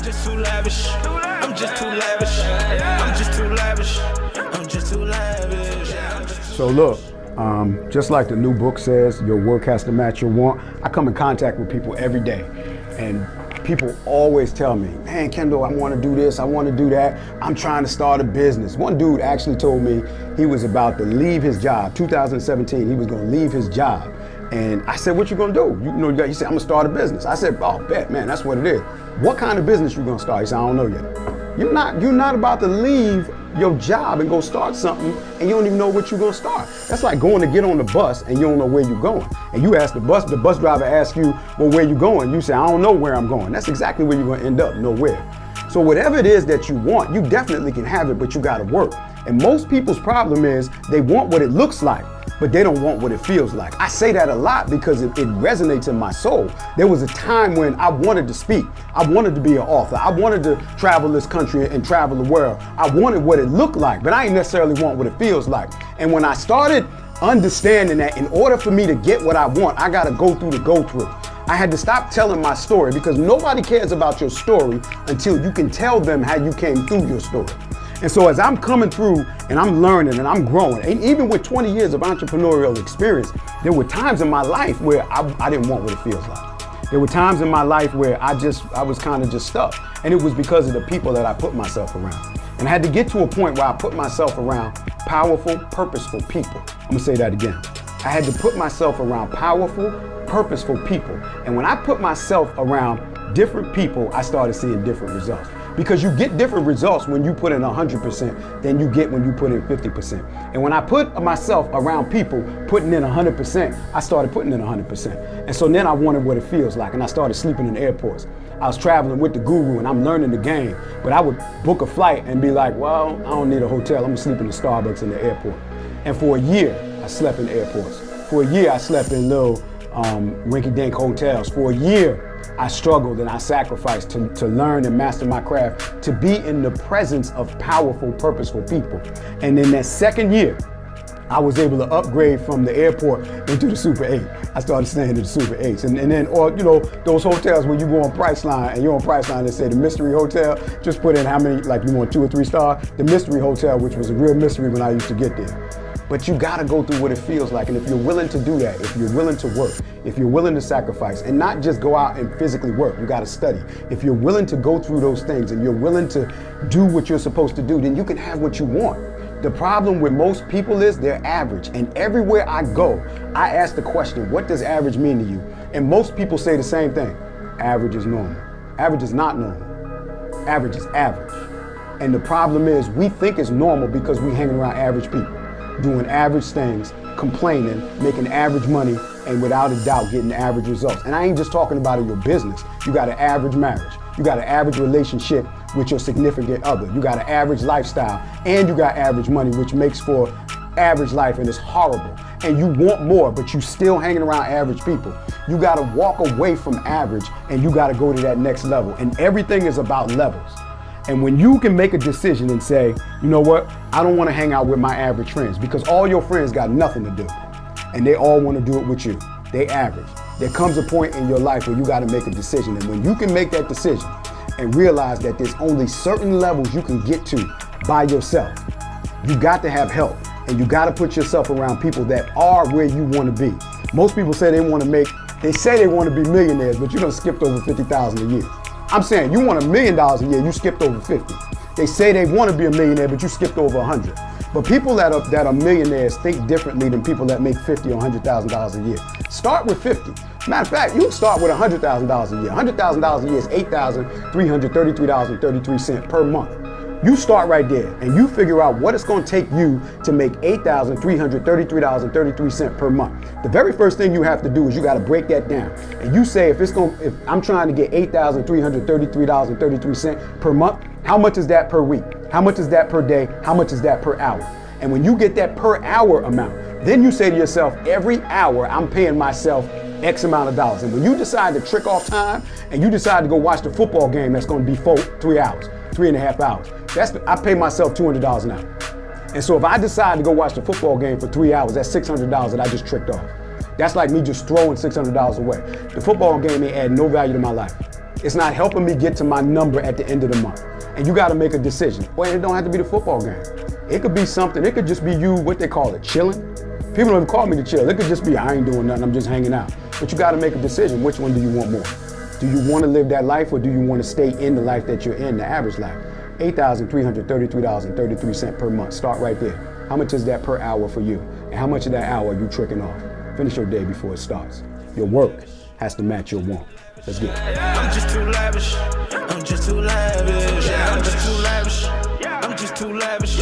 just too lavish. I'm just too lavish. I'm just too lavish. I'm just too lavish. So look, just like the new book says, your work has to match your want. I come in contact with people every day, and people always tell me, man, Kendall, I want to do this, I want to do that. I'm trying to start a business. One dude actually told me he was about to leave his job. 2017, he was going to leave his job. And I said, what you going to do? He said, I'm going to start a business. I said, oh, bet, man, that's what it is. What kind of business you going to start? He said, I don't know yet. You're not about to leave your job and go start something and you don't even know what you're going to start. That's like going to get on the bus and you don't know where you're going. And you ask the bus driver asks you, well, where you going? You say, I don't know where I'm going. That's exactly where you're going to end up, nowhere. So whatever it is that you want, you definitely can have it, but you got to work. And most people's problem is they want what it looks like, but they don't want what it feels like. I say that a lot because it resonates in my soul. There was a time when I wanted to speak. I wanted to be an author. I wanted to travel this country and travel the world. I wanted what it looked like, but I didn't necessarily want what it feels like. And when I started understanding that in order for me to get what I want, I got to go through the go-through. I had to stop telling my story because nobody cares about your story until you can tell them how you came through your story. And so as I'm coming through and I'm learning and I'm growing, and even with 20 years of entrepreneurial experience, there were times in my life where I didn't want what it feels like. There were times in my life where I was kind of just stuck. And it was because of the people that I put myself around. And I had to get to a point where I put myself around powerful, purposeful people. I'm gonna say that again. I had to put myself around powerful, purposeful people. And when I put myself around different people, I started seeing different results. Because you get different results when you put in 100% than you get when you put in 50%. And when I put myself around people putting in 100%, I started putting in 100%. And so then I wanted what it feels like, and I started sleeping in airports. I was traveling with the guru and I'm learning the game, but I would book a flight and be like, well, I don't need a hotel, I'm gonna sleep in the Starbucks in the airport. And for a year, I slept in airports. For a year, I slept in little rinky-dink hotels. For a year, I struggled and I sacrificed to learn and master my craft, to be in the presence of powerful, purposeful people. And in that second year, I was able to upgrade from the airport into the Super 8. I started staying in the Super 8s. And then, or those hotels where you go on Priceline and you're on Priceline and say the mystery hotel, just put in how many, like you want 2 or 3 stars, the mystery hotel, which was a real mystery when I used to get there. But you gotta go through what it feels like. And if you're willing to do that, if you're willing to work, if you're willing to sacrifice and not just go out and physically work, you gotta study. If you're willing to go through those things and you're willing to do what you're supposed to do, then you can have what you want. The problem with most people is they're average. And everywhere I go, I ask the question, what does average mean to you? And most people say the same thing. Average is normal. Average is not normal. Average is average. And the problem is we think it's normal because we hang around average people, doing average things, complaining, making average money, and without a doubt getting average results. And I ain't just talking about in your business. You got an average marriage. You got an average relationship with your significant other. You got an average lifestyle, and you got average money, which makes for average life, and it's horrible. And you want more, but you still hanging around average people. You gotta walk away from average, and you gotta go to that next level. And everything is about levels. And when you can make a decision and say, you know what, I don't want to hang out with my average friends, because all your friends got nothing to do and they all want to do it with you. They average. There comes a point in your life where you got to make a decision. And when you can make that decision and realize that there's only certain levels you can get to by yourself, you got to have help, and you got to put yourself around people that are where you want to be. Most people say they want to be millionaires, but you done skipped over 50,000 a year. I'm saying you want $1 million a year, you skipped over 50. They say they want to be a millionaire, but you skipped over 100. But people that are millionaires think differently than people that make $50,000 or $100,000 a year. Start with 50. Matter of fact, you can start with $100,000 a year. $100,000 a year is $8,333.33 per month. You start right there and you figure out what it's going to take you to make $8,333.33 per month. The very first thing you have to do is you got to break that down. And you say, if I'm trying to get $8,333.33 per month, how much is that per week? How much is that per day? How much is that per hour? And when you get that per hour amount, then you say to yourself, every hour I'm paying myself X amount of dollars. And when you decide to trick off time and you decide to go watch the football game that's going to be 3 hours, 3.5 hours, I pay myself $200 an hour. And so if I decide to go watch the football game for 3 hours, that's $600 that I just tricked off. That's like me just throwing $600 away. The football game ain't add no value to my life. It's not helping me get to my number at the end of the month. And you got to make a decision. Well, it don't have to be the football game. It could be something. It could just be you, what they call it, chilling. People don't even call me to chill. It could just be I ain't doing nothing, I'm just hanging out. But you got to make a decision. Which one do you want more? Do you want to live that life, or do you want to stay in the life that you're in, the average life? $8,333.33 per month. Start right there. How much is that per hour for you? And how much of that hour are you tricking off? Finish your day before it starts. Your work has to match your want. Let's get it. I'm just too lavish. I'm just too lavish. I'm just too lavish. I'm just too lavish.